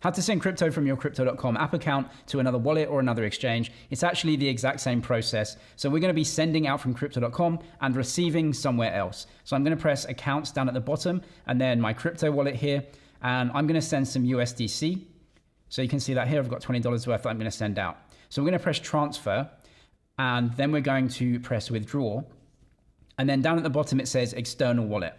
How to send crypto from your Crypto.com app account to another wallet or another exchange. It's actually the exact same process. So we're going to be sending out from Crypto.com and receiving somewhere else. So I'm going to press accounts down at the bottom and then my crypto wallet here. And I'm going to send some USDC. So you can see that here, I've got $20 worth that I'm going to send out. So we're going to press transfer and then we're going to press withdraw. And then down at the bottom, it says external wallet.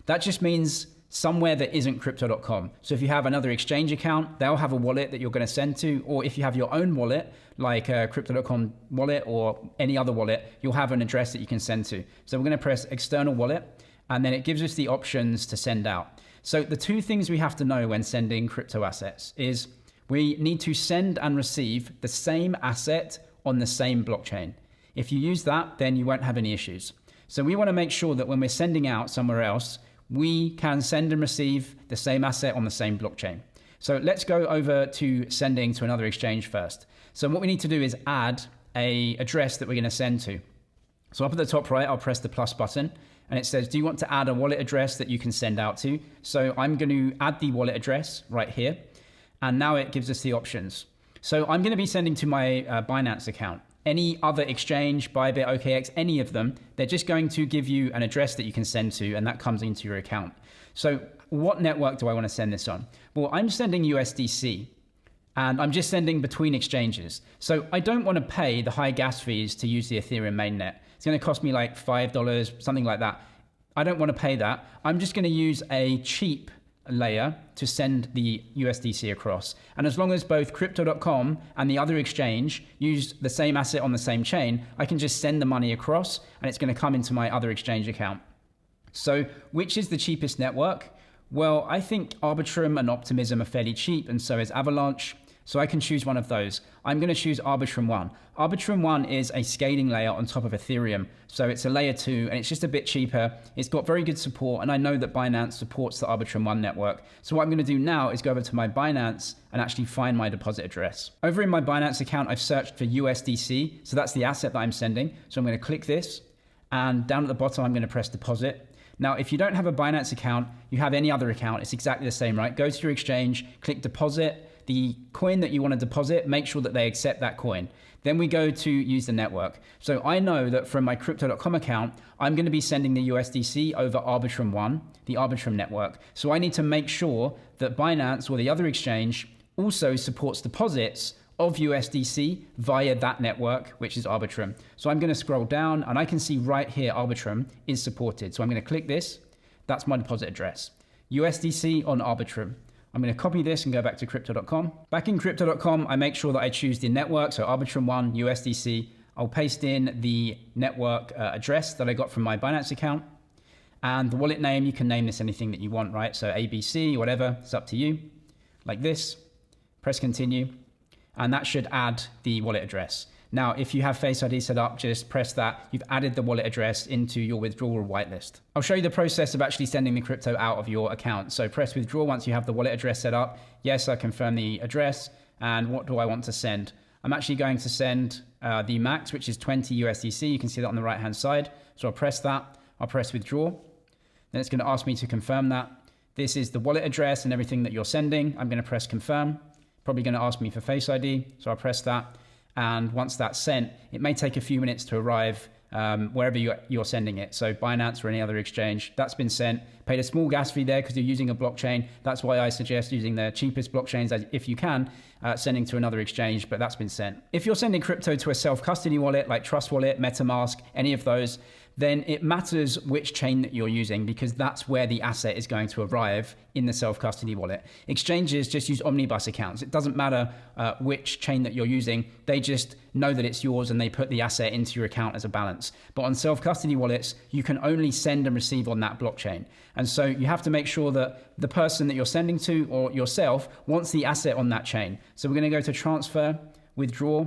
That just means somewhere that isn't Crypto.com. So if you have another exchange account, they'll have a wallet that you're going to send to, or if you have your own wallet, like a Crypto.com wallet or any other wallet, you'll have an address that you can send to. So we're going to press external wallet, and then it gives us the options to send out. So the two things we have to know when sending crypto assets is we need to send and receive the same asset on the same blockchain. If you use that, then you won't have any issues. So we want to make sure that when we're sending out somewhere else, we can send and receive the same asset on the same blockchain. So let's go over to sending to another exchange first. So what we need to do is add an address that we're going to send to. So up at the top right, I'll press the plus button and it says, do you want to add a wallet address that you can send out to? So I'm going to add the wallet address right here. And now it gives us the options. So I'm going to be sending to my Binance account. Any other exchange, Bybit, OKX, any of them, they're just going to give you an address that you can send to, and that comes into your account. So what network do I want to send this on? Well, I'm sending USDC, and I'm just sending between exchanges. So I don't want to pay the high gas fees to use the Ethereum mainnet. It's going to cost me like $5, something like that. I don't want to pay that. I'm just going to use a cheap layer to send the USDC across. And as long as both Crypto.com and the other exchange use the same asset on the same chain, I can just send the money across and it's going to come into my other exchange account. So which is the cheapest network? Well, I think Arbitrum and Optimism are fairly cheap, and so is Avalanche. So I can choose one of those. I'm going to choose Arbitrum 1. Arbitrum 1 is a scaling layer on top of Ethereum. So it's a layer 2 and it's just a bit cheaper. It's got very good support, and I know that Binance supports the Arbitrum 1 network. So what I'm going to do now is go over to my Binance and actually find my deposit address. Over in my Binance account, I've searched for USDC. So that's the asset that I'm sending. So I'm going to click this, and down at the bottom, I'm going to press deposit. Now, if you don't have a Binance account, you have any other account, it's exactly the same, right? Go to your exchange, click deposit. The coin that you want to deposit, make sure that they accept that coin. Then we go to use the network. So I know that from my Crypto.com account, I'm going to be sending the USDC over Arbitrum 1, the Arbitrum network. So I need to make sure that Binance or the other exchange also supports deposits of USDC via that network, which is Arbitrum. So I'm going to scroll down and I can see right here Arbitrum is supported. So I'm going to click this. That's my deposit address. USDC on Arbitrum. I'm going to copy this and go back to Crypto.com. Back in Crypto.com, I make sure that I choose the network, so Arbitrum 1, USDC. I'll paste in the network address that I got from my Binance account. And the wallet name, you can name this anything that you want, right? So ABC, whatever, it's up to you. Like this. Press continue. And that should add the wallet address. Now, if you have Face ID set up, just press that. You've added the wallet address into your withdrawal whitelist. I'll show you the process of actually sending the crypto out of your account. So press withdraw once you have the wallet address set up. Yes, I confirm the address. And what do I want to send? I'm actually going to send the max, which is 20 USDC. You can see that on the right-hand side. So I'll press that. I'll press withdraw. Then it's going to ask me to confirm that. This is the wallet address and everything that you're sending. I'm going to press confirm. Probably going to ask me for Face ID. So I'll press that. And once that's sent, it may take a few minutes to arrive wherever you're sending it. So Binance or any other exchange, that's been sent. Paid a small gas fee there because you're using a blockchain. That's why I suggest using the cheapest blockchains if you can, sending to another exchange, but that's been sent. If you're sending crypto to a self-custody wallet like Trust Wallet, MetaMask, any of those, then it matters which chain that you're using because that's where the asset is going to arrive in the self-custody wallet. Exchanges just use omnibus accounts. It doesn't matter which chain that you're using. They just know that it's yours and they put the asset into your account as a balance. But on self-custody wallets, you can only send and receive on that blockchain. And so you have to make sure that the person that you're sending to or yourself wants the asset on that chain. So we're going to go to transfer, withdraw,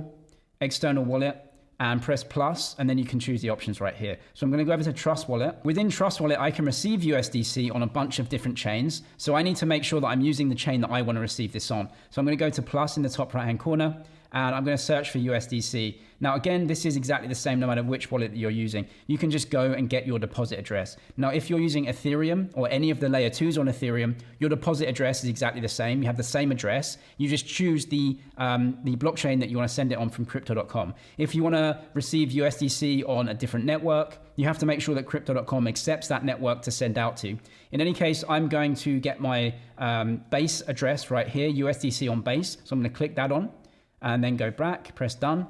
external wallet, and press plus, and then you can choose the options right here. So I'm going to go over to Trust Wallet. Within Trust Wallet, I can receive USDC on a bunch of different chains. So I need to make sure that I'm using the chain that I want to receive this on. So I'm going to go to plus in the top right-hand corner, and I'm going to search for USDC. Now, again, this is exactly the same no matter which wallet that you're using. You can just go and get your deposit address. Now, if you're using Ethereum or any of the layer 2s on Ethereum, your deposit address is exactly the same. You have the same address. You just choose the blockchain that you want to send it on from crypto.com. If you want to receive USDC on a different network, you have to make sure that crypto.com accepts that network to send out to. In any case, I'm going to get my base address right here, USDC on base. So I'm going to click that on and then go back, press done.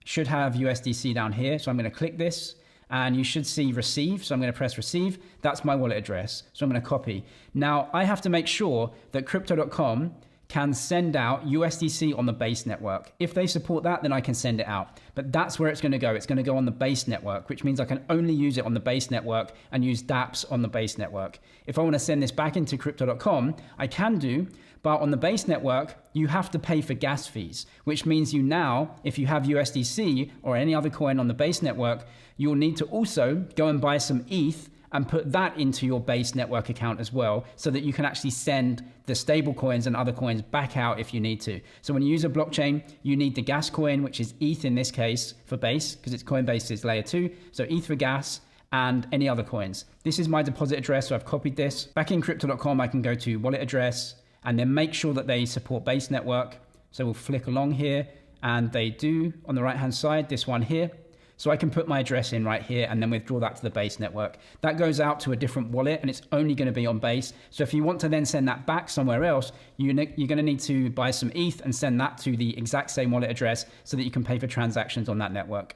Should have USDC down here. So I'm going to click this and you should see receive. So I'm going to press receive. That's my wallet address. So I'm going to copy. Now I have to make sure that crypto.com can send out USDC on the base network. If they support that, then I can send it out. But that's where it's going to go. It's going to go on the base network, which means I can only use it on the base network and use dApps on the base network. If I want to send this back into crypto.com, I can do, but on the base network, you have to pay for gas fees, which means you now, if you have USDC or any other coin on the base network, you'll need to also go and buy some ETH and put that into your base network account as well, so that you can actually send the stable coins and other coins back out if you need to. So when you use a blockchain, you need the gas coin, which is ETH in this case for base, because it's Coinbase is layer 2. So ETH for gas and any other coins. This is my deposit address, so I've copied this. Back in crypto.com, I can go to wallet address and then make sure that they support base network. So we'll flick along here and they do on the right-hand side, this one here. So I can put my address in right here and then withdraw that to the base network. That goes out to a different wallet and it's only going to be on base. So if you want to then send that back somewhere else, you're going to need to buy some ETH and send that to the exact same wallet address so that you can pay for transactions on that network.